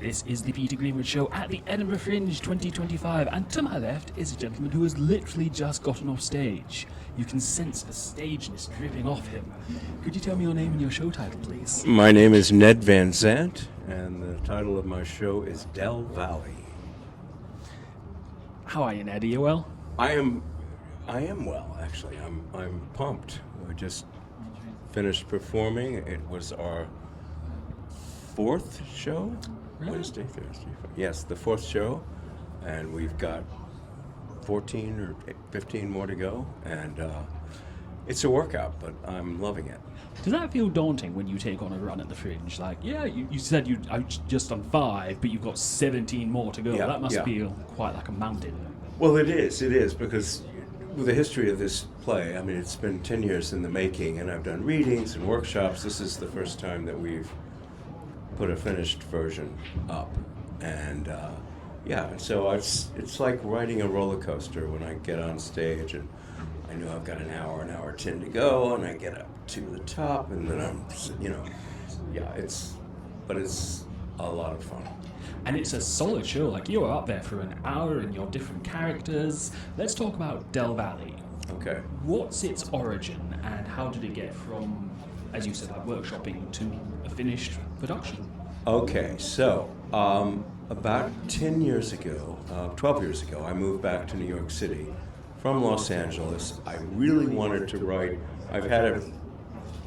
This is the Peter Greenwood Show at the Edinburgh Fringe 2025, and to my left is a gentleman who has literally just gotten off stage. You can sense the stageness dripping off him. Could you tell me your name and your show title, please? My name is Ned Van Zandt, and the title of my show is Valle. How are you, Ned? Are you well? I am well, actually. I'm pumped. We just finished performing. It was our fourth show. Really? Wednesday, Thursday. Yes, the fourth show, and we've got 14 or 15 more to go, and it's a workout, but I'm loving it. Does that feel daunting when you take on a run at the Fringe? Like, yeah, you said I've just done 5, but you've got 17 more to go. Yeah, That must yeah. feel quite like a mountain. Well, it is, because with the history of this play, I mean, it's been 10 years in the making, and I've done readings and workshops. This is the first time that we've put a finished version up, and so it's like riding a roller coaster when I get on stage, and I know I've got an hour 10 to go, and I get up to the top, and then it's a lot of fun. And it's a solid show. Like, you're up there for an hour and your different characters. Let's talk about Valle. Okay. What's its origin, and how did it get from, as you said, like workshopping to a finished production? Okay, so about 10 years ago, 12 years ago, I moved back to New York City from Los Angeles. I really wanted to write. I've had an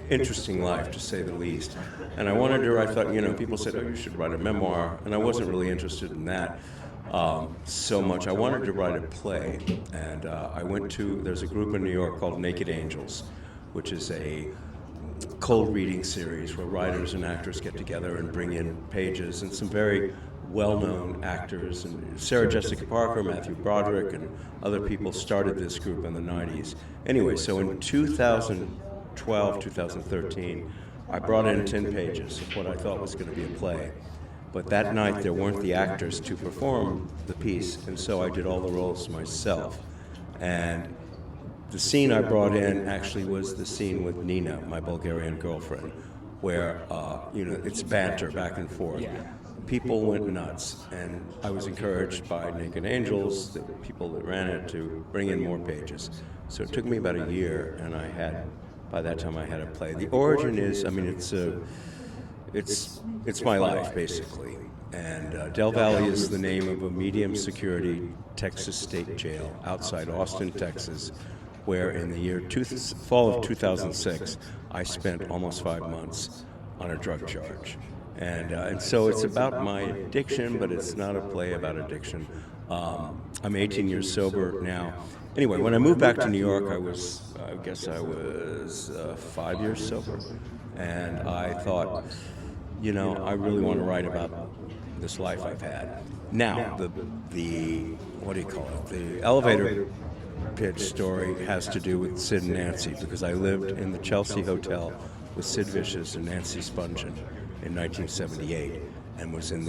interesting life, to say the least, and I wanted to. I thought, people said, "Oh, you should write a memoir," and I wasn't really interested in that so much. I wanted to write a play, and I went to. There's a group in New York called Naked Angels, which is a cold reading series where writers and actors get together and bring in pages, and some very well-known actors, and Sarah Jessica Parker, Matthew Broderick, and other people started this group in the 90s. Anyway, so in 2012, 2013, I brought in 10 pages of what I thought was going to be a play. But that night there weren't the actors to perform the piece, and so I did all the roles myself. And the scene I brought in actually was the scene with Nina, my Bulgarian girlfriend, where, it's banter back and forth. People went nuts, and I was encouraged by Naked Angels, the people that ran it, to bring in more pages. So it took me about a year, and by that time I had a play. The origin is, it's my life, basically. And Del Valle is the name of a medium security Texas state jail outside Austin, Texas, where in the fall of 2006, I spent almost 5 months on a drug charge. And so it's about my addiction, but it's not a play about addiction. I'm 18 years sober now. Anyway, when I moved back to New York, I was 5 years sober. And I thought, I really want to write about this life I've had. Now, the elevator pitch story has to do with Sid and Nancy, because I lived in the Chelsea Hotel with Sid Vicious and Nancy Spungen in 1978, and was in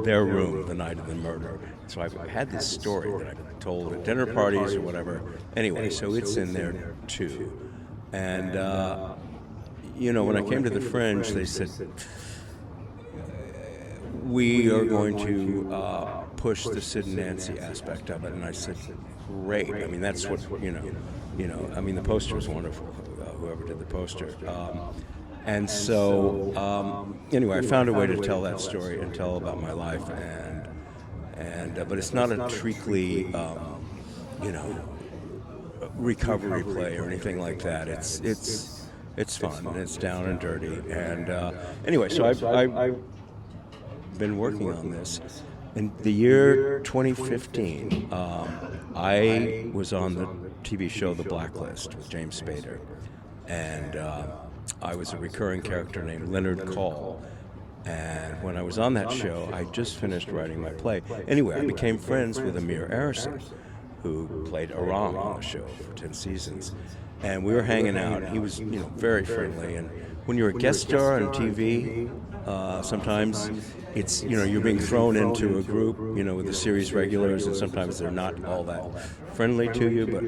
their room the night of the murder. So I've had this story that I told at dinner parties or whatever. Anyway, so it's in there too. And when I came to the Fringe, they said, we are going to push the Sid and Nancy aspect of it. And I said, great. That's what, the poster was wonderful, whoever did the poster. And so, anyway, I found a way to tell that story and tell about my life, but it's not a treacly, recovery play or anything like that. It's fun and it's down and dirty. And anyway, so I've been working on this. In the year 2015, I was on the TV show The Blacklist with James Spader, and I was a recurring character named Leonard Call. And when I was on that show, I just finished writing my play. Anyway, I became friends with Amir Arison, who played Aram on the show for 10 seasons. And we were hanging out, and he was, very friendly. And when you're a guest star on TV, sometimes it's, you're being thrown into a group, with the series regulars, and sometimes they're not all that friendly to you, but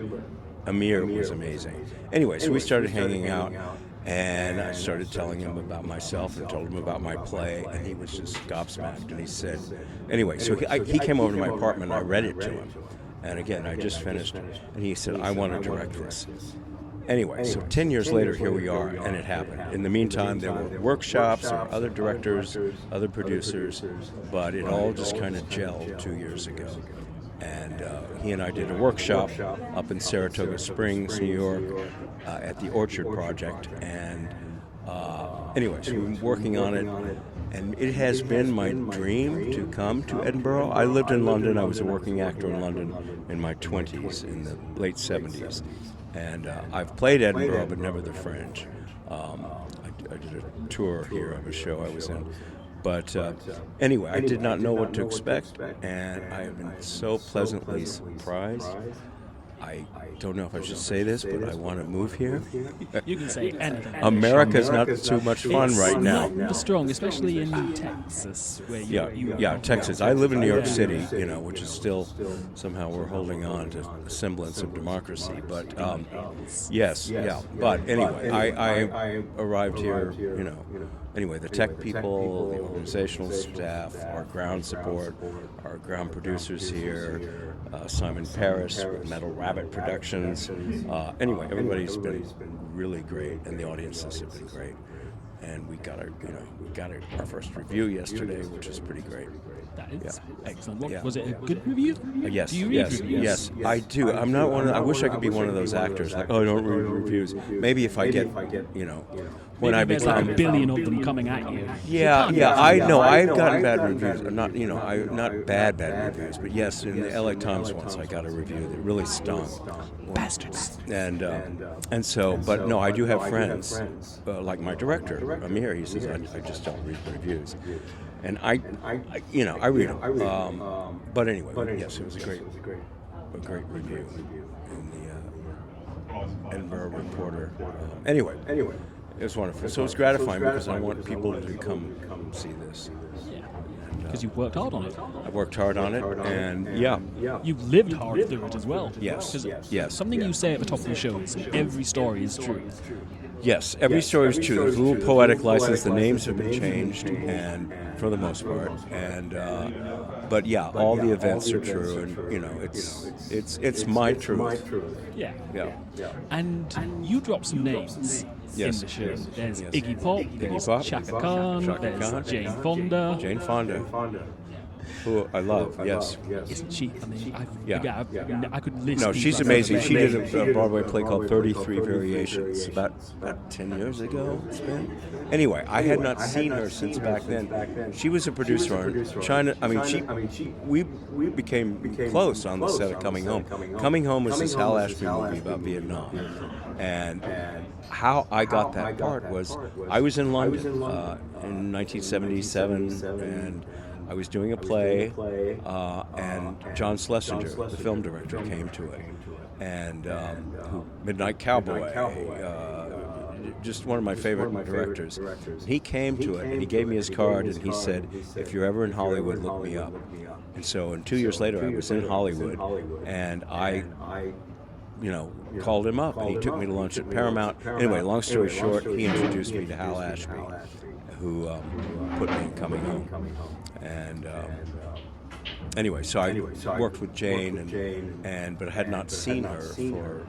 Amir was amazing. Anyway, so we started hanging out, And I started telling him about myself and told him about my play, and he was just gobsmacked. And he said, anyway, so he came over to my apartment, and I read it to him. And again, I just finished, and he said, I want to direct this. Anyway, so 10 years later, here we are, and it happened. In the meantime, there were workshops, there were other directors, other producers, but it all just kind of gelled 2 years ago. And he and I did a workshop up in Saratoga Springs, New York, at the Orchard Project. And anyway, so we've been working on it, and it has been my dream to come to Edinburgh. I lived in London. I was a working actor in London in my 20s, in the late 70s. And I've played Edinburgh, but never the Fringe. I did a tour here of a show I was in. But anyway, I did not know what to expect, and I have been so pleasantly surprised. I don't know if I should say this, but I want to move here. You can say anything. America's not too much fun right now. Not strong, especially in Texas, where Yeah, Texas. I live in New York City, which is still somehow we're holding on to a semblance of democracy. But yes, yeah. But anyway, I arrived here, Anyway, the tech people, the organizational staff, our ground support, our ground producers here, Simon Paris with Metal Rabbit Productions. Anyway, everybody's been really great, and the audiences have been great. And we got our first review yesterday, which is pretty great. That is excellent. Was it a good review? Yes, do you read reviews? Yes, I do. I'm not one. I wish I could be one of those actors like, I don't read reviews. Maybe if I get, when I there's become like a billion of them coming at you. I know. I've gotten bad reviews. Not bad reviews, but yes, in the LA Times once I got a review that really stung. Bastards. And so, but no, I do have friends, like my director, Amir. He says I just don't read reviews, and I read them. But anyway, yes, it was a great review in the Edinburgh Reporter. Anyway. It was wonderful. So it was gratifying because I want people to come see this. Yeah. Because you've worked hard on it. I worked hard on it, and You've lived hard through it as well. Yes. Something you say at the top of the show is every story is true. Yes, every story is true. There's a little poetic license. The names have been changed, and for the most part, and but all the events are true, and it's my truth. Yeah. And you dropped some names in the show. There's Iggy Pop, Chaka Khan, there's Jane Fonda. Who I love, yes. Isn't she? I mean, I could list. No, she's amazing. She did a Broadway play called 33 Variations about 10 years ago. It's been. Anyway, I had not seen her since back then. She was a producer on China. I mean, we became close on the set of Coming Home. Coming Home was this Hal Ashby movie about Vietnam, and how I got that part was I was in London in 1977, and I was doing a play, and John Schlesinger, the film director, came to it, and Midnight Cowboy, just one of my favorite directors. He came to it, and he gave me his card, and he said, if you're ever in Hollywood, look me up. And so, 2 years later, I was in Hollywood, and I called him up, and he took me to lunch at Paramount. Anyway, long story short, he introduced me to Hal Ashby, who put me in Coming Home. And anyway, so I worked with Jane, but I had not seen her for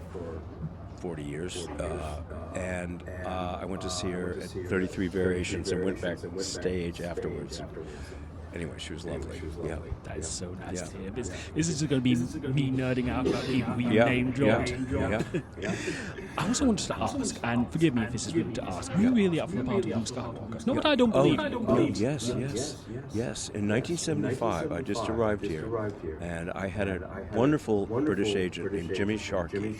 40 years. And I went to see her at 33 Variations and went back to stage afterwards. Anyway, she was lovely. Yeah. That is so nice to hear. This is going to be me nerding out about people we name dropped. Yeah. I also wanted to ask, and forgive me if this is rude to ask, were you really up for a part of BlueSky podcast? Not that I don't believe it. Yes. In 1975, I just arrived here, and I had a wonderful British agent named James Sharkey,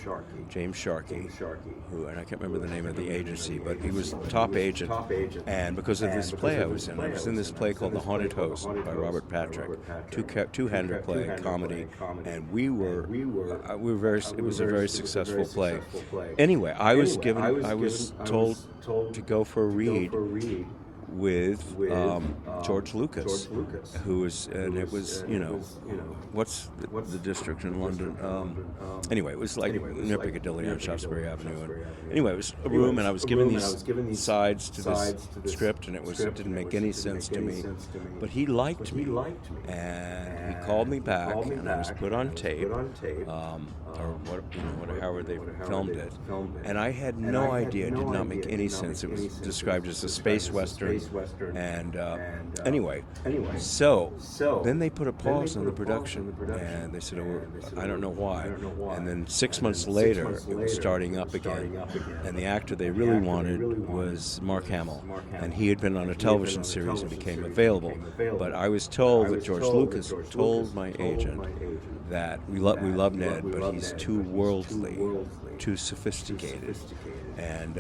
who, and I can't remember the name of the agency, but he was the top agent. And because of this play I was in this play called The Haunted Host by Robert Patrick, two-hander play, comedy, and it was a very successful play. Anyway, I was told to go for a read with George Lucas, who was, and it was, what's the district in London? Anyway, it was like near Piccadilly on Shaftesbury Avenue. And anyway, it was a room, and I was given these sides to this script, and it didn't make any sense to me. But he liked me, and he called me back, and I was put on tape, however they filmed it. And I had no idea. It did not make any sense. It was described as a space western. And anyway, so then they put a pause on the production, and they said, "Oh, I don't know why." And then 6 months later, it was starting up again, and the actor they really wanted was Mark Hamill, and he had been on a television series and became available. But I was told that George Lucas told my agent that we love Ned, but he's too worldly, too sophisticated. And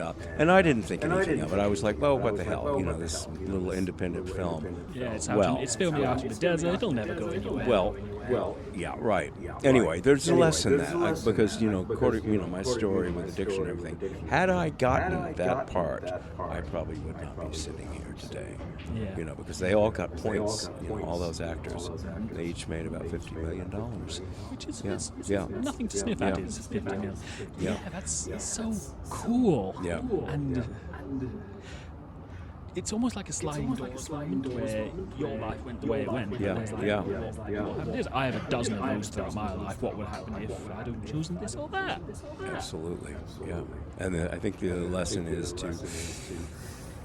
I didn't think anything of it. I was like, well, what the hell? This little independent film. Yeah, it's filming out in the desert. It'll never go anywhere. Well, yeah, right. Anyway, there's a lesson in that because according my story with addiction and everything. Had I gotten that part, I probably would not be sitting here today. Yeah. Because they all got points. All those actors, they each made about $50 million. Which is nothing to sniff at. Is 50 million. Yeah, that's so cool. Yeah. And it's almost like a sliding doors moment where your life went the way it went. Yeah, I have a dozen of those throughout my life. What would happen if I'd have chosen this or that? Absolutely, yeah. And I think the lesson is to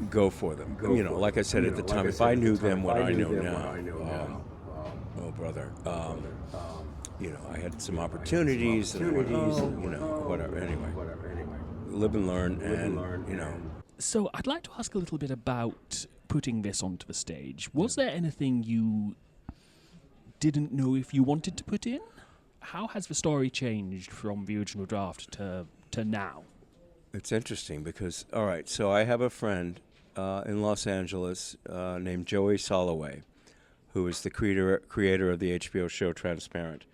go for them. Like I said at the time, if I knew then what I know now, oh brother, I had some opportunities, and whatever. Anyway, live and learn, and So I'd like to ask a little bit about putting this onto the stage. Was there anything you didn't know if you wanted to put in? How has the story changed from the original draft to now? It's interesting because, all right, so I have a friend in Los Angeles named Joey Soloway, who is the creator of the HBO show Transparent.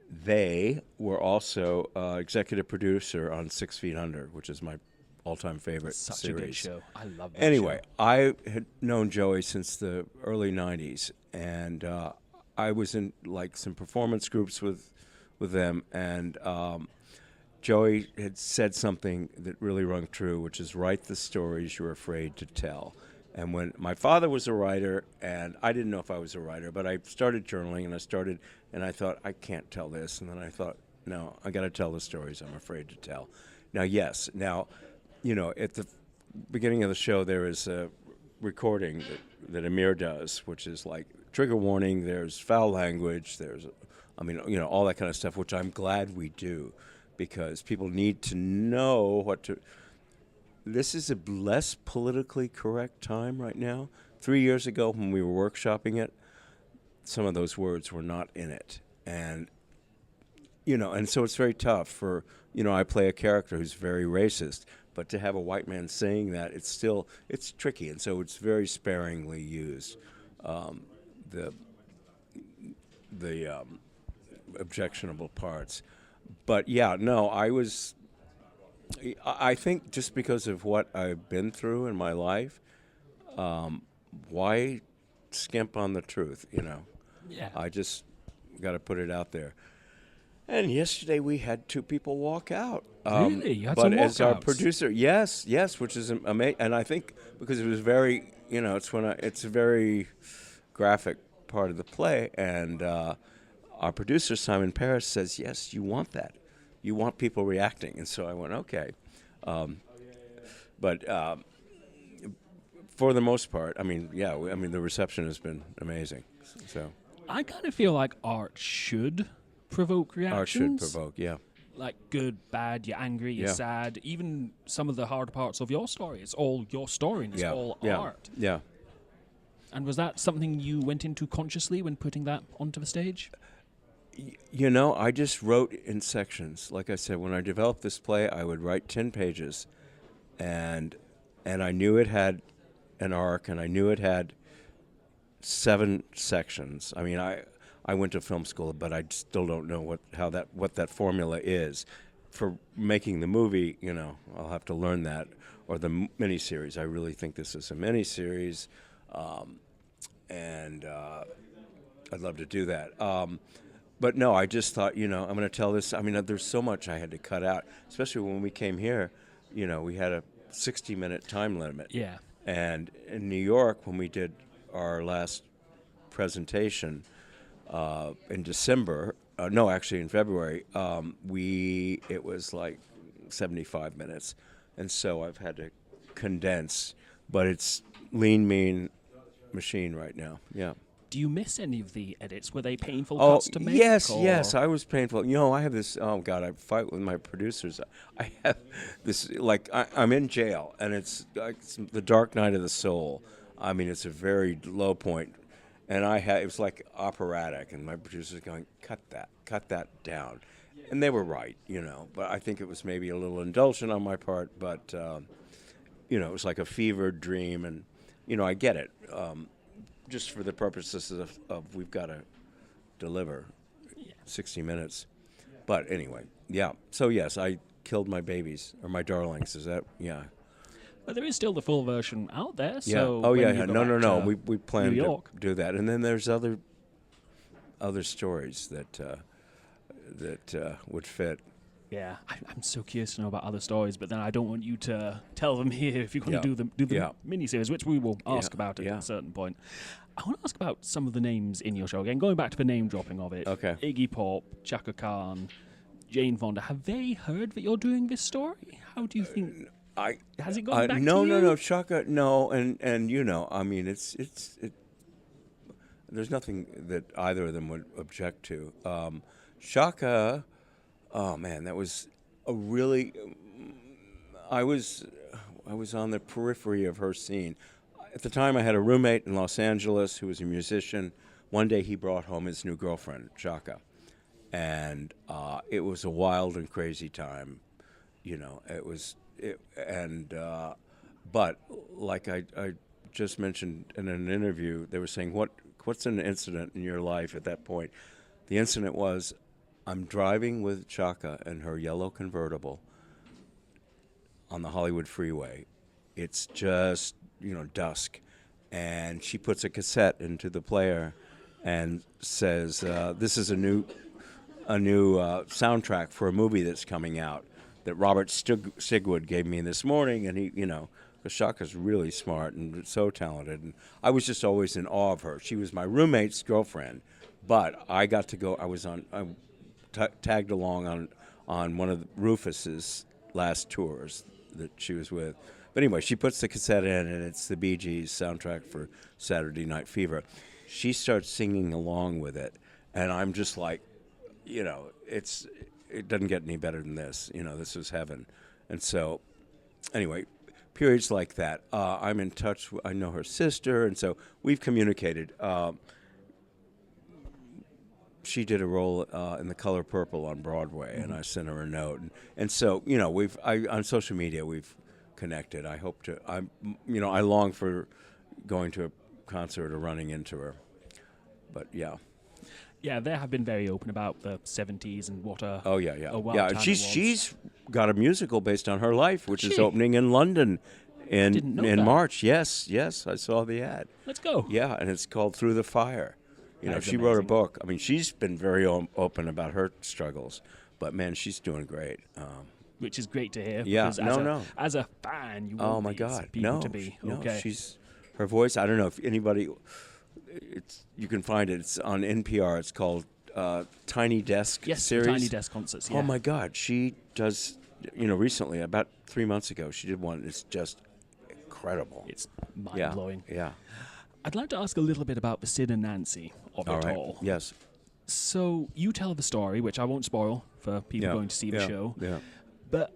They were also executive producer on 6 Feet Under, which is my all-time favorite Such series. a good show. I love that Anyway, show. I had known Joey since the early 90s, and I was in some performance groups with them, and Joey had said something that really rung true, which is write the stories you're afraid to tell. And when my father was a writer, and I didn't know if I was a writer, but I started journaling, and I thought, I can't tell this. And then I thought, no, I got to tell the stories I'm afraid to tell. Now, at the beginning of the show, there is a recording that Amir does, which is like trigger warning, there's foul language, all that kind of stuff, which I'm glad we do, because people need to know what to... This is a less politically correct time right now. 3 years ago, when we were workshopping it, some of those words were not in it. And, and so it's very tough for, I play a character who's very racist, but to have a white man saying that, it's tricky. And so it's very sparingly used, the objectionable parts. But, I think just because of what I've been through in my life, why skimp on the truth, Yeah. I just got to put it out there. And yesterday we had 2 people walk out. Really? You had but some as our walkouts? producer, yes, which is amazing. And I think because it was very, it's a very graphic part of the play, and our producer, Simon Paris, says, yes, you want that. You want people reacting. And so I went, okay. But for the most part, the reception has been amazing. So I kind of feel like art should provoke reactions. art should provoke, yeah. Like good, bad, you're angry, you're sad. Even some of the hard parts of your story. It's all your story and it's all art. Yeah. And was that something you went into consciously when putting that onto the stage? I just wrote in sections. Like I said, when I developed this play, I would write 10 pages, and I knew it had an arc, and I knew it had 7 sections. I went to film school, but I still don't know what that formula is. for making the movie, I'll have to learn that, or the miniseries. I really think this is a miniseries, and I'd love to do that. But no, I just thought, I'm going to tell this. I mean, there's so much I had to cut out, especially when we came here. We had a 60-minute time limit. Yeah. And in New York, when we did our last presentation in December, actually in February, it was like 75 minutes. And so I've had to condense, but it's lean, mean machine right now. Yeah. Do you miss any of the edits? Were they painful cuts to make? Yes, I was painful. I have this, I fight with my producers. I have this, I'm in jail, and it's like the dark night of the soul. I mean, it's a very low point. And it was like operatic, and my producers going, cut that down. And they were right, but I think it was maybe a little indulgent on my part, but, it was like a fevered dream, and, I get it. Just for the purposes of we've got to deliver 60 minutes. But anyway, yeah. So, yes, I killed my babies, or my darlings. Is that, yeah. But there is still the full version out there. Yeah. So Oh, yeah. No. We plan to do that. And then there's other stories that would fit. Yeah, I'm so curious to know about other stories, but then I don't want you to tell them here if you're going to do the miniseries, which we will ask about at a certain point. I want to ask about some of the names in your show. Again, going back to the name dropping of it. Okay. Iggy Pop, Chaka Khan, Jane Fonda. Have they heard that you're doing this story? How do you think? Has it gone back to you? No, Chaka, no, and I mean, it's there's nothing that either of them would object to. Chaka. Oh man, that was a really. I was on the periphery of her scene. At the time, I had a roommate in Los Angeles who was a musician. One day, he brought home his new girlfriend, Chaka, and it was a wild and crazy time. But like I just mentioned in an interview, they were saying, what's an incident in your life at that point? The incident was, I'm driving with Chaka in her yellow convertible on the Hollywood freeway. It's just, dusk. And she puts a cassette into the player and says, this is a new soundtrack for a movie that's coming out that Robert Stigwood gave me this morning. And he, because Chaka's really smart and so talented. And I was just always in awe of her. She was my roommate's girlfriend, but I got to go, I tagged along on one of Rufus's last tours that she was with. But anyway, she puts the cassette in, and it's the Bee Gees soundtrack for Saturday Night Fever. She starts singing along with it, and I'm just like, it doesn't get any better than this. This is heaven. And so, anyway, periods like that, I'm in touch. I know her sister, and so we've communicated. She did a role in The Color Purple on Broadway, and I sent her a note, and so we've on social media we've connected. I hope to. I long for going to a concert or running into her, but yeah. Yeah, they have been very open about the 70s and what a a wild yeah. time She's got a musical based on her life, which is opening in London in March. Yes, I saw the ad. Let's go. Yeah, and it's called Through the Fire. She wrote a book. I mean, she's been very open about her struggles, but man, she's doing great. Which is great to hear. Yeah, as a fan, you oh want my these God, people to be okay. Her voice. I don't know if anybody. You can find it. It's on NPR. It's called Tiny Desk series. Tiny Desk concerts. Yeah. Oh my God, she does. Recently, about 3 months ago, she did one. It's just incredible. It's mind blowing. Yeah. I'd like to ask a little bit about the Sid and Nancy of it all. Yes. So you tell the story, which I won't spoil for people going to see the show. Yeah. But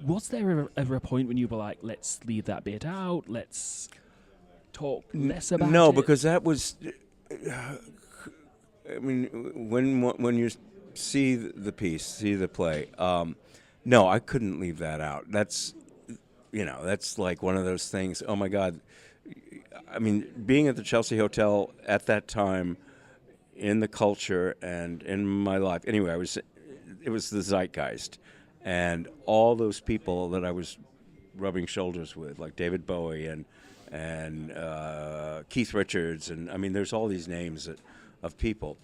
was there ever a point when you were like, let's leave that bit out, let's talk less about it? No, because that was, I mean, when you see the piece, see the play, no, I couldn't leave that out. That's like one of those things, oh my God. I mean, being at the Chelsea Hotel at that time, in the culture and in my life. Anyway, it was the zeitgeist, And all those people that I was rubbing shoulders with, like David Bowie and Keith Richards, and I mean, there's all these names of people.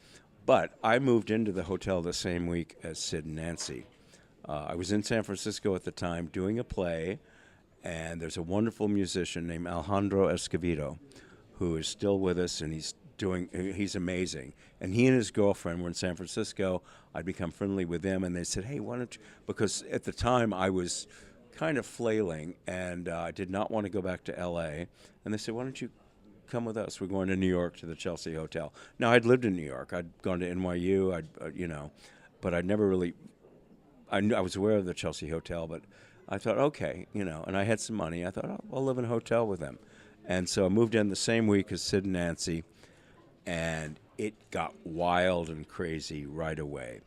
But I moved into the hotel the same week as Sid and Nancy. I was in San Francisco at the time doing a play, and there's a wonderful musician named Alejandro Escovedo who is still with us, and he's amazing. And he and his girlfriend were in San Francisco. I'd become friendly with them, and they said, hey, why don't you, because at the time I was kind of flailing, and I did not want to go back to L.A., and they said, why don't you come with us? We're going to New York to the Chelsea Hotel. Now, I'd lived in New York. I'd gone to NYU, but I'd never really, I was aware of the Chelsea Hotel, but I thought, okay, and I had some money. I thought, oh, I'll live in a hotel with them. And so I moved in the same week as Sid and Nancy, and it got wild and crazy right away.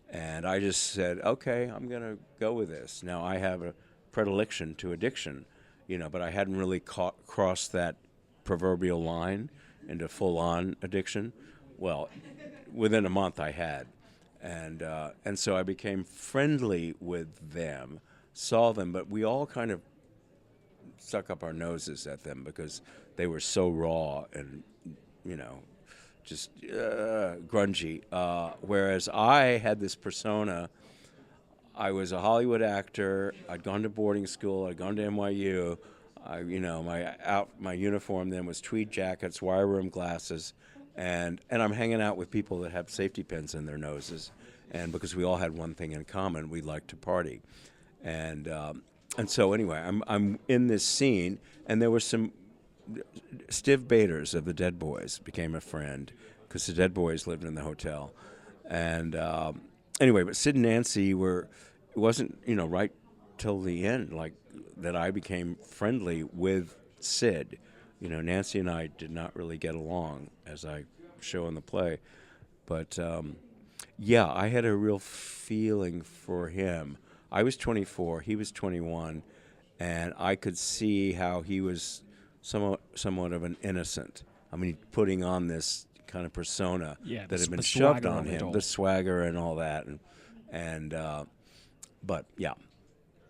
And I just said, okay, I'm going to go with this. Now, I have a predilection to addiction, but I hadn't really crossed that proverbial line into full-on addiction. Well, within a month I had. And so I became friendly with them, saw them, but we all kind of stuck up our noses at them because they were so raw and, just grungy. Whereas I had this persona. I was a Hollywood actor. I'd gone to boarding school. I'd gone to NYU. My uniform then was tweed jackets, wire rim glasses, and I'm hanging out with people that have safety pins in their noses, and because we all had one thing in common, we liked to party, and so anyway, I'm in this scene, and there were some Stiv Bators of the Dead Boys became a friend because the Dead Boys lived in the hotel, and anyway, but Sid and Nancy it wasn't right till the end like that I became friendly with Sid. Nancy and I did not really get along, as I show in the play, but I had a real feeling for him. I was 24, he was 21, and I could see how he was somewhat of an innocent. I mean, putting on this kind of persona that had been shoved on him, the swagger and all that, but yeah,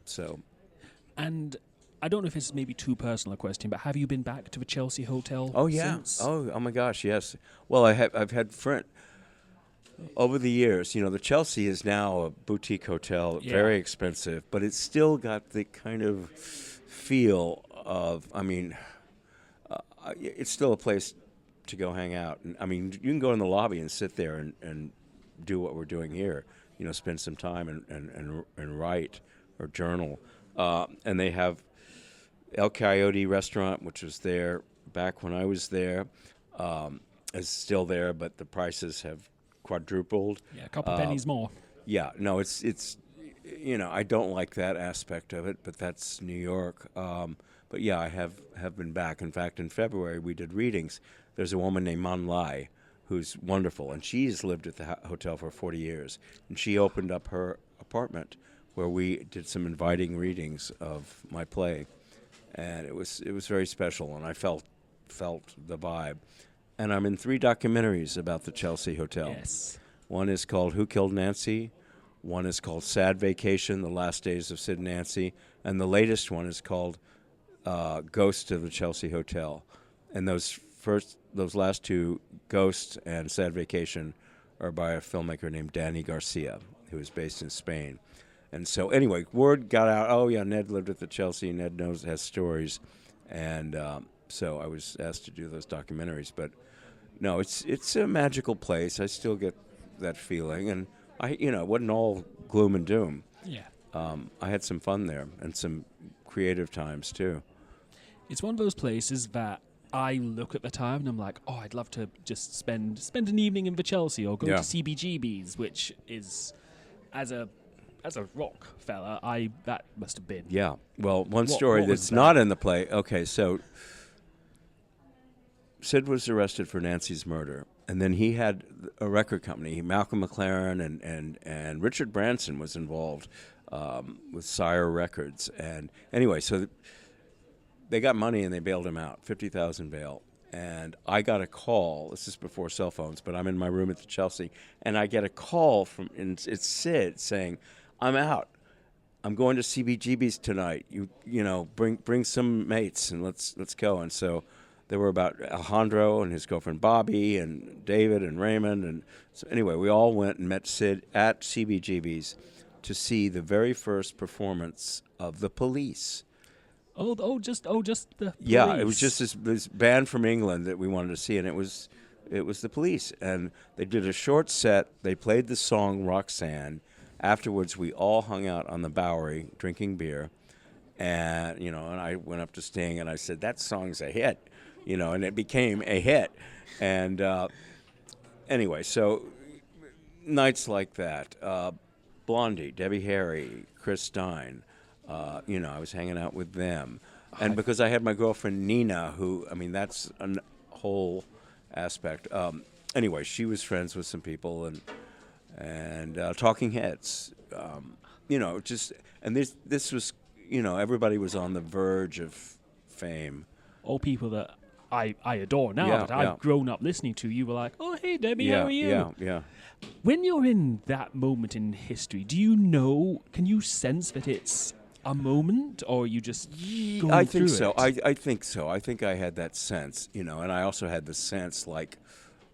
so. And I don't know if it's maybe too personal a question, but have you been back to the Chelsea Hotel? Oh yeah. Since? Oh my gosh, yes. Well, I've had friends over the years. The Chelsea is now a boutique hotel, very expensive, but it's still got the kind of feel of. I mean, it's still a place to go hang out. And I mean, you can go in the lobby and sit there and do what we're doing here. Spend some time and write or journal. And they have El Coyote restaurant, which was there back when I was there, is still there, but the prices have quadrupled. Yeah, a couple pennies more. Yeah, no, it's I don't like that aspect of it, but that's New York. But yeah, I have been back. In fact, in February we did readings. There's a woman named Man Lai who's wonderful, and she's lived at the hotel for 40 years, and she opened up her apartment where we did some inviting readings of my play, and it was very special, and I felt the vibe. And I'm in 3 documentaries about the Chelsea Hotel. Yes. One is called Who Killed Nancy? One is called Sad Vacation, The Last Days of Sid and Nancy, and the latest one is called Ghost of the Chelsea Hotel. And those last 2, Ghost and Sad Vacation, are by a filmmaker named Danny Garcia, who is based in Spain. And so anyway, word got out, oh yeah, Ned lived at the Chelsea, Ned has stories. And so I was asked to do those documentaries. But no, it's a magical place. I still get that feeling. And it wasn't all gloom and doom. Yeah. I had some fun there and some creative times too. It's one of those places that I look at the time and I'm like, oh, I'd love to just spend an evening in the Chelsea or go to CBGB's, which is, as a rock fella, that must have been. Yeah. Well, one story that's not in the play. Okay, so Sid was arrested for Nancy's murder, and then he had a record company. Malcolm McLaren and Richard Branson was involved with Sire Records. And anyway, so they got money and they bailed him out, $50,000 bail. And I got a call. This is before cell phones, but I'm in my room at the Chelsea, and I get a call it's Sid saying, "I'm out. I'm going to CBGB's tonight. You know, bring some mates and let's go. And so there were about Alejandro and his girlfriend Bobby and David and Raymond. And so anyway, we all went and met Sid at CBGB's to see the very first performance of The Police. Just the Yeah, Police. it was just this band from England that we wanted to see, and it was The Police. And they did a short set. They played the song Roxanne. Afterwards, we all hung out on the Bowery drinking beer. And, you know, and I went up to Sting and I said, that song's a hit, you know, and it became a hit. And anyway, so nights like that, Blondie, Debbie Harry, Chris Stein, you know, I was hanging out with them. And because I had my girlfriend Nina, who, I mean, that's a whole aspect. Anyway, she was friends with some people and Talking Heads, you know, just, and this was, you know, everybody was on the verge of fame. All people that I adore now, Yeah, that I've yeah. grown up listening to. You were like, oh, hey, Debbie, how are you? Yeah. When you're in that moment in history, can you sense that it's a moment, or are you just going I think through so. it? I think so. I think I had that sense, you know, and I also had the sense like,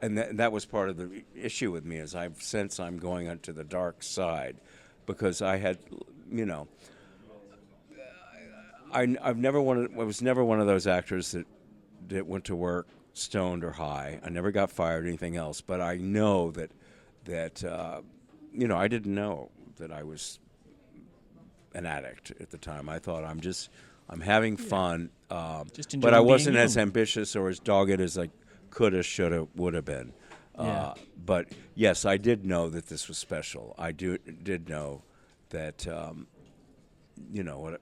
and that was part of the issue with me is I sense I'm going onto the dark side because I had, you know, I was never one of those actors that went to work stoned or high. I never got fired or anything else, but I know that you know, I didn't know that I was an addict at the time. I thought I'm having fun, Just but enjoying I being wasn't as young. ambitious or as dogged as I coulda, shoulda, woulda been. Yeah. But yes, I did know that this was special. I did know that you know,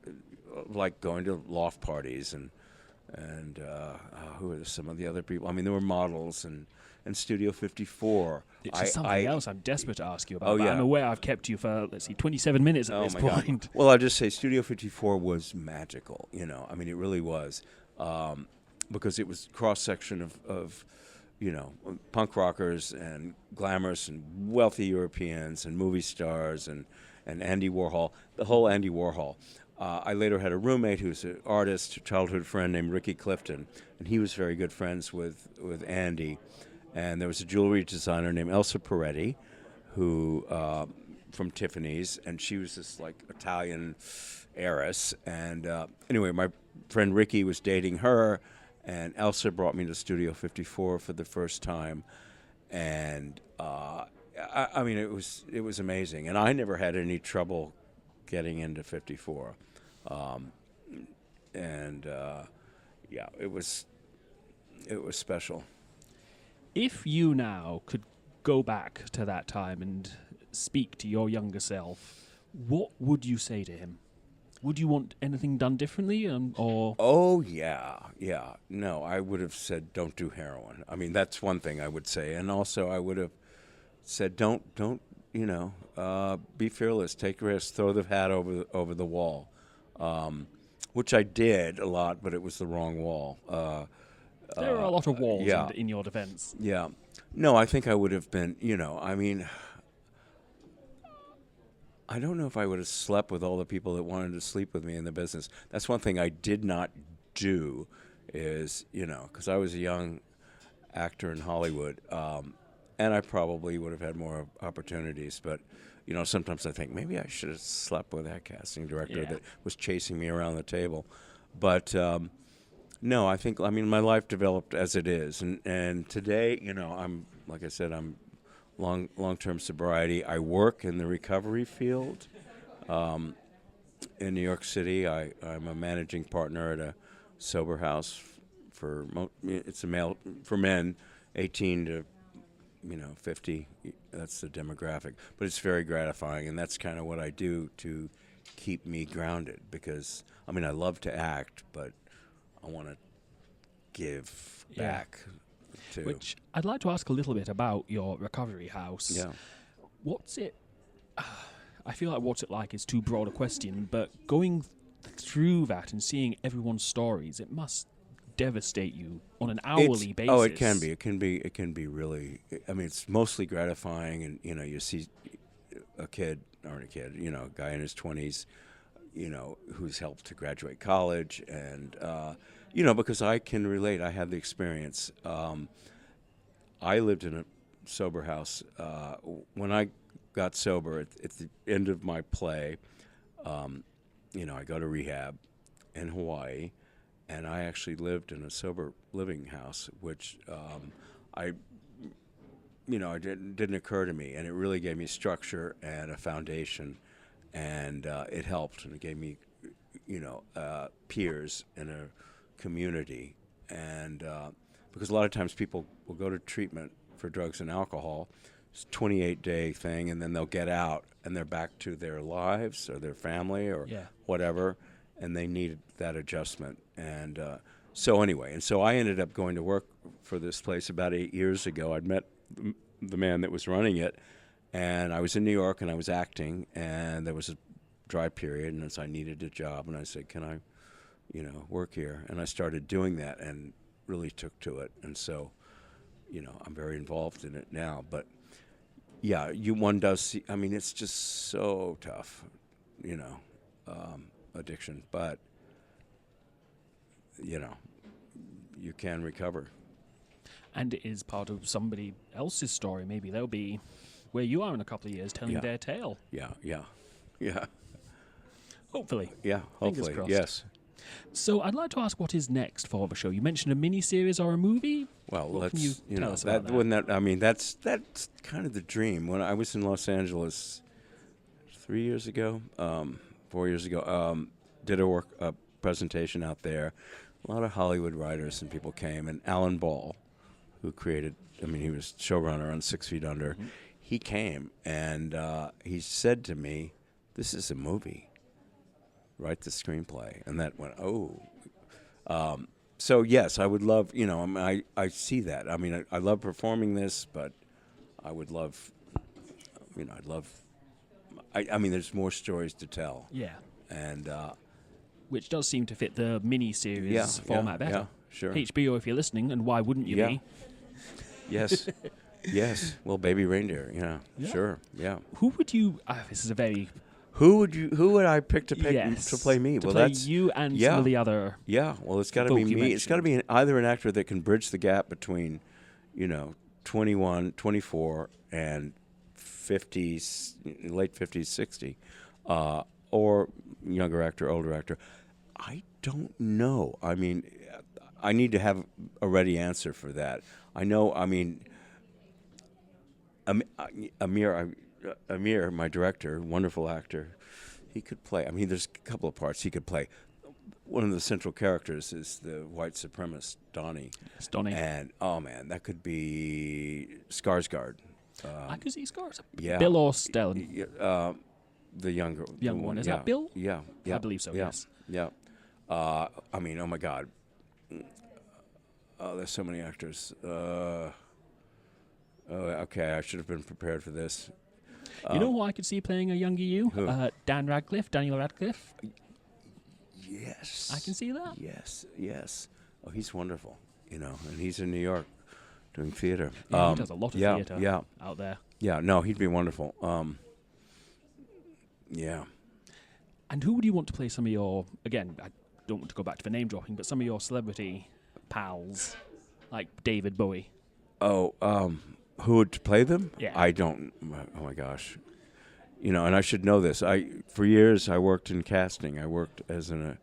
like going to loft parties and who are some of the other people? I mean, there were models and Studio 54. It's just something else I'm desperate to ask you about. Oh, but yeah. I'm aware I've kept you for, 27 minutes at this my point. God. Well, I'll just say Studio 54 was magical, you know. I mean, it really was. Because it was cross-section of, you know, punk rockers and glamorous and wealthy Europeans and movie stars and Andy Warhol, the whole Andy Warhol. I later had a roommate who's an artist, a childhood friend named Ricky Clifton, and he was very good friends with Andy. And there was a jewelry designer named Elsa Peretti, who from Tiffany's, and she was this like Italian heiress. And anyway, my friend Ricky was dating her, and Elsa brought me to Studio 54 for the first time, and I mean it was amazing. And I never had any trouble getting into 54, yeah, it was special. If you now could go back to that time and speak to your younger self, what would you say to him? Would you want anything done differently, or? Oh yeah. No, I would have said don't do heroin. I mean, that's one thing I would say, and also I would have said don't you know, be fearless, take risks, throw the hat over the wall, which I did a lot, but it was the wrong wall. There are a lot of walls yeah. in your defense. Yeah. No, I think I would have been, you know, I mean, I don't know if I would have slept with all the people that wanted to sleep with me in the business. That's one thing I did not do is, you know, because I was a young actor in Hollywood, and I probably would have had more opportunities. But, you know, sometimes I think maybe I should have slept with that casting director that was chasing me around the table. But no, I mean, my life developed as it is. And today, you know, like I said, I'm long-term sobriety. I work in the recovery field in New York City. I'm a managing partner at a sober house it's a male for men 18 to 50. That's the demographic, but it's very gratifying, and that's kind of what I do to keep me grounded, because I mean I love to act, but I want to give back to. Which I'd like to ask a little bit about your recovery house. Yeah. What's it? I feel like what's it like is too broad a question, but going through that and seeing everyone's stories, it must devastate you on an hourly basis. Oh, it can be. It can be really. I mean, it's mostly gratifying, and you see a guy in his 20s, who's helped to graduate college, and because I can relate. I have the experience. I lived in a sober house. When I got sober at the end of my play, I go to rehab in Hawaii, and I actually lived in a sober living house, which it didn't occur to me, and it really gave me structure and a foundation, and it helped, and it gave me, peers in a community, and because a lot of times people will go to treatment for drugs and alcohol, it's a 28-day thing, and then they'll get out, and they're back to their lives or their family or whatever, and they need that adjustment, and so I ended up going to work for this place about 8 years ago. I'd met the man that was running it, and I was in New York, and I was acting, and there was a dry period, and so I needed a job, and I said, can I, work here? And I started doing that and really took to it, and so, I'm very involved in it now. But yeah, one does see, it's just so tough, addiction, but, you can recover. And it is part of somebody else's story. Maybe they'll be where you are in a couple of years telling their tale. Yeah. Hopefully. Yeah, hopefully, Fingers crossed. yes. So I'd like to ask what is next for the show. You mentioned a mini-series or a movie. Well, what let's, can you tell us about that? When that's kind of the dream. When I was in Los Angeles 3 years ago, 4 years ago, did a presentation out there. A lot of Hollywood writers and people came, and Alan Ball, who created, he was showrunner on 6 Feet Under. Mm-hmm. He came, and he said to me, this is a movie. Write the screenplay. And that went, so, yes, I would love, I see that. I love performing this, but I would love, there's more stories to tell. Yeah. And which does seem to fit the mini-series format better. Yeah, sure. HBO, if you're listening, and why wouldn't you be? Yes. Yes. Well, Baby Reindeer, sure, yeah. Who would you, this is a very... Who would I pick to play me? To play you and some of the other... Yeah, well, it's got to be me. It's got to be either an actor that can bridge the gap between, 21, 24, and 50s, late 50s, 60, or younger actor, older actor. I don't know. I need to have a ready answer for that. I know, Amir, my director, wonderful actor, he could play. There's a couple of parts he could play. One of the central characters is the white supremacist, Donnie. It's Donnie. And, oh, man, that could be Skarsgård. I could see Skarsgård. Yeah. Bill or Stellan? The younger one. Is that Bill? Yeah. I believe so, yes. Yeah. Oh, my God. Oh, there's so many actors. Okay, I should have been prepared for this. You know who I could see playing a younger you? Who? Daniel Radcliffe. Yes. I can see that. Yes. Oh, he's wonderful, and he's in New York doing theater. Yeah, he does a lot of theater out there. Yeah, no, he'd be wonderful. Yeah. And who would you want to play some of your, again, I don't want to go back to the name dropping, but some of your celebrity pals, like David Bowie? Oh, who would play them? Yeah. I don't. Oh my gosh. And I should know this. For years I worked in casting. I worked as an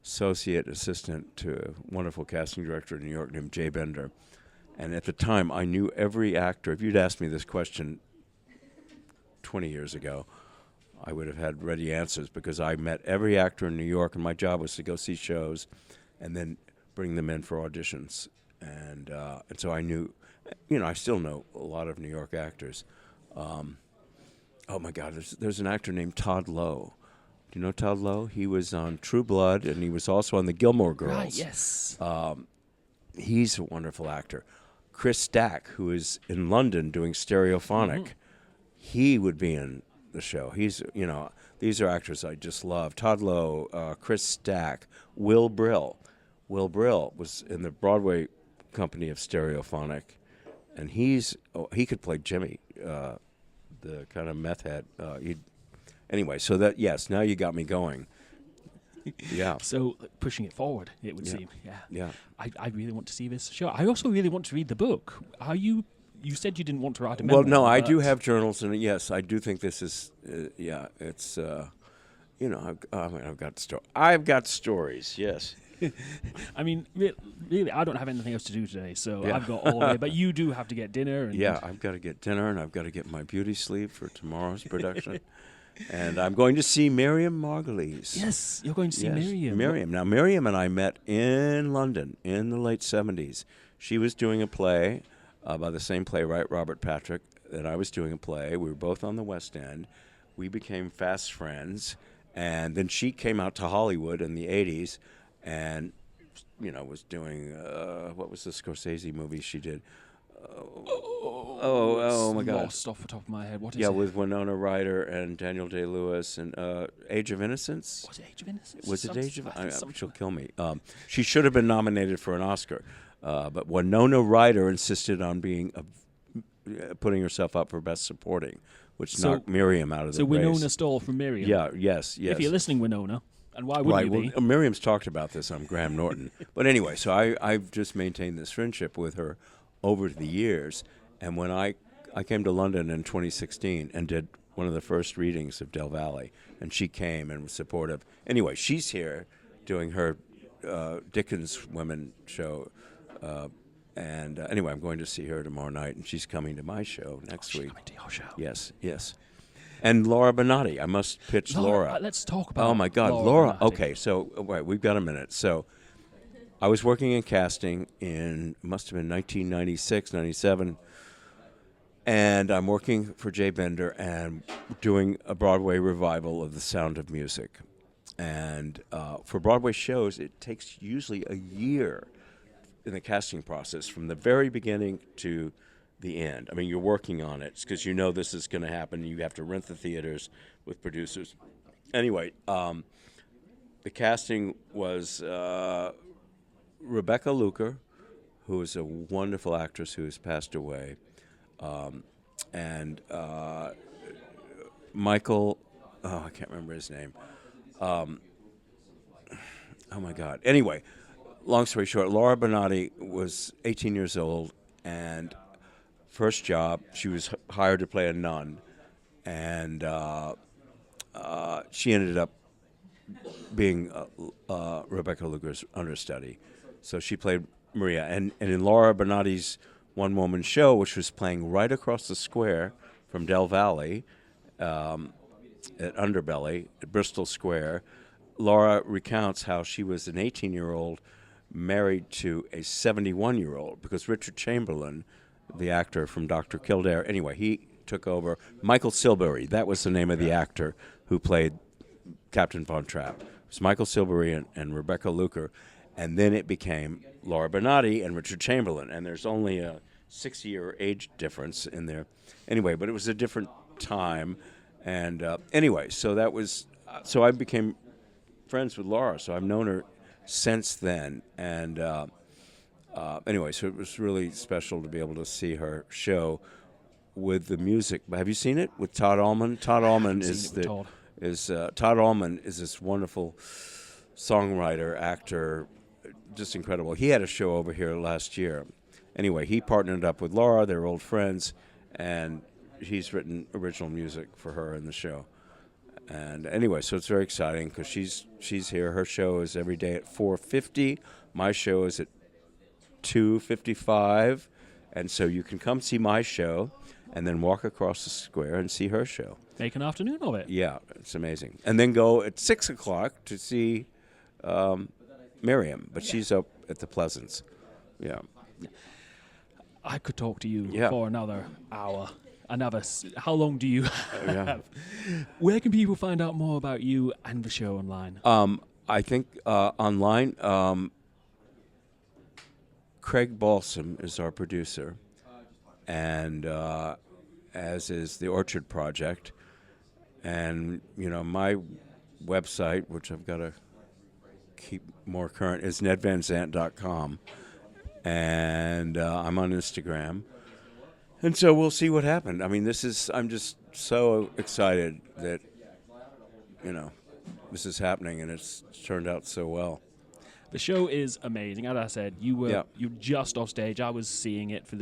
associate assistant to a wonderful casting director in New York named Jay Bender. And at the time I knew every actor. If you'd asked me this question 20 years ago, I would have had ready answers because I met every actor in New York, and my job was to go see shows and then bring them in for auditions. And so I knew, I still know a lot of New York actors. Oh, my God, there's an actor named Todd Lowe. Do you know Todd Lowe? He was on True Blood, and he was also on the Gilmore Girls. Right, yes. He's a wonderful actor. Chris Stack, who is in London doing Stereophonic, he would be in the show. He's, these are actors I just love. Todd Lowe, Chris Stack, Will Brill. Will Brill was in the Broadway company of Stereophonic, and he could play Jimmy, the kind of meth head. Anyway, so that, yes, now you got me going. Yeah. So pushing it forward, it would seem. Yeah. Yeah. I really want to see this show. I also really want to read the book. Are you? You said you didn't want to write a memoir. Well, no, I but do have journals, and yes, I do think this is, it's, I've got stories, yes. I mean, really, I don't have anything else to do today, so Yeah. I've got all day. But you do have to get dinner. And Yeah, I've got to get dinner, and I've got to get my beauty sleep for tomorrow's production. And I'm going to see Miriam Margolyes. Yes, you're going to see Yes, Miriam. Miriam. Now, Miriam and I met in London in the late 70s. She was doing a play by the same playwright, Robert Patrick, and I was doing a play. We were both on the West End. We became fast friends. And then she came out to Hollywood in the 80s and, was doing, what was the Scorsese movie she did? Oh my God! Lost off the top of my head. What is it? Yeah, with Winona Ryder and Daniel Day-Lewis and Age of Innocence. Was it Age of Innocence? Was it Age of? Innocence? She'll kill me. She should have been nominated for an Oscar, but Winona Ryder insisted on putting herself up for Best Supporting, which knocked Miriam out of the race. So Winona stole from Miriam. Yeah. Yes. If you're listening, Winona, and why wouldn't you be? Well, Miriam's talked about this on Graham Norton. But anyway, so I've just maintained this friendship with her over the years. And when I came to London in 2016 and did one of the first readings of Del Valle, and she came and was supportive. Anyway, she's here doing her Dickens Women show. And anyway, I'm going to see her tomorrow night, and she's coming to my show next week. She's coming to your show. Yes. And Laura Benatti. I must pitch Laura. Let's talk about Oh, my God. Laura. Okay, so, wait, we've got a minute. So I was working in casting must have been 1996, 97. And I'm working for Jay Bender and doing a Broadway revival of The Sound of Music. And for Broadway shows, it takes usually a year in the casting process from the very beginning to the end. I mean, you're working on it because you know this is going to happen. You have to rent the theaters with producers. Anyway, the casting was Rebecca Luker, who is a wonderful actress who has passed away, and Michael, I can't remember his name. Oh my God. Anyway, long story short, Laura Benatti was 18 years old, and first job, she was hired to play a nun, and she ended up being Rebecca Luker's understudy. So she played Maria. And in Laura Benatti's one-woman show, which was playing right across the square from Del Valle at Underbelly, at Bristol Square, Laura recounts how she was an 18-year-old married to a 71-year-old because Richard Chamberlain, the actor from Dr. Kildare, anyway, he took over. Michael Silbury, that was the name of the actor who played Captain Von Trapp. It was Michael Silbury and Rebecca Luker, and then it became Laura Benatti and Richard Chamberlain, and there's only a 6-year age difference in there. Anyway, but it was a different time, and anyway, so that was, so I became friends with Laura, so I've known her since then, and anyway, so it was really special to be able to see her show with the music. Have you seen it with Todd Allman? Todd Allman Todd Allman is this wonderful songwriter, actor, just incredible. He had a show over here last year. Anyway, he partnered up with Laura. They're old friends, and he's written original music for her in the show. And anyway, so it's very exciting because she's here. Her show is every day at 4:50. My show is at 2:55, and so you can come see my show and then walk across the square and see her show. Make an afternoon of it. Yeah, it's amazing. And then go at 6 o'clock to see Miriam, but she's up at the Pleasance. Yeah. I could talk to you for another hour. How long do you have? Where can people find out more about you and the show online? I think online, Craig Balsam is our producer, and as is the Orchard Project. And, my website, which I've got to keep more current, is nedvanzant.com. And I'm on Instagram. And so we'll see what happened. I mean, I'm just so excited that this is happening, and it's turned out so well. The show is amazing. As I said, you just off stage. I was seeing it for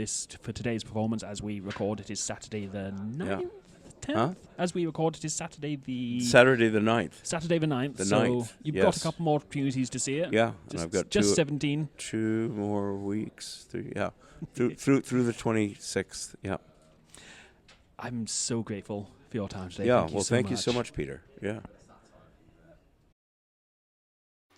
today's performance as we record. It is Saturday the 9th, 10th? Huh? As we record, it is Saturday the 9th. Saturday the 9th. The so 9th, you've yes. got a couple more opportunities to see it. Yeah, and I've got just 17. 2 more weeks. Through the 26th. Yeah. I'm so grateful for your time today. Yeah. Thank you so much, Peter. Yeah.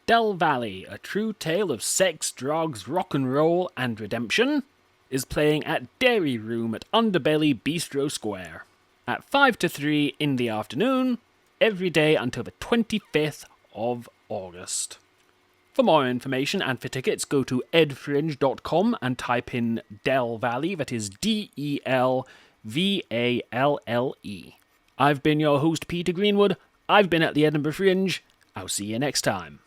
Valle, a true tale of sex, drugs, rock and roll, and redemption, is playing at Dairy Room at Underbelly Bistro Square at 5 to 3 in the afternoon, every day until the 25th of August. For more information and for tickets, go to edfringe.com and type in Del Valle, that is DELVALLE. I've been your host, Peter Greenwood. I've been at the Edinburgh Fringe. I'll see you next time.